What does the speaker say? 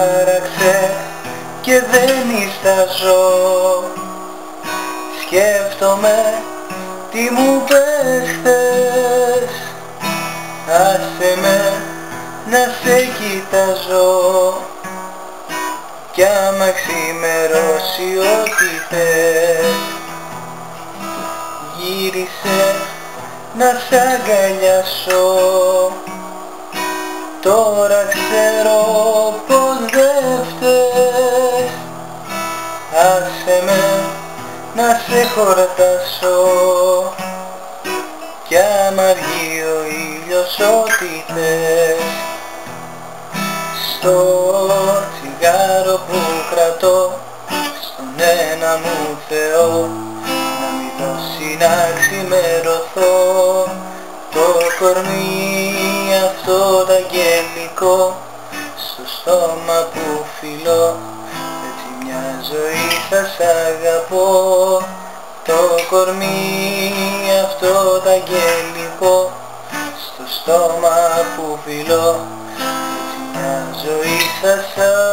τάραξε και δεν νησταζώ. Σκέφτομαι τι μου πες χθες, άσε με να σε κοιτάζω. Κι άμα ξημερώσει ό,τι θες, γύρισε να σ' αγκαλιάσω. Τώρα ξέρω πως δεν φταίς, άσε με να σε χορτάσω. Κι άμα αργεί ο ήλιος ό,τι θες, στο τσιγάρο που κρατώ στον ένα μου Θεό να μην δώσει να ξημερωθώ. Το κορμί αυτό τ' αγγελικό στο στόμα που φιλώ, έτσι μια ζωή θα σ' αγαπώ. Το κορμί αυτό τ' αγγελικό στο στόμα που φιλώ, έτσι μια ζωή θα σ' αγαπώ.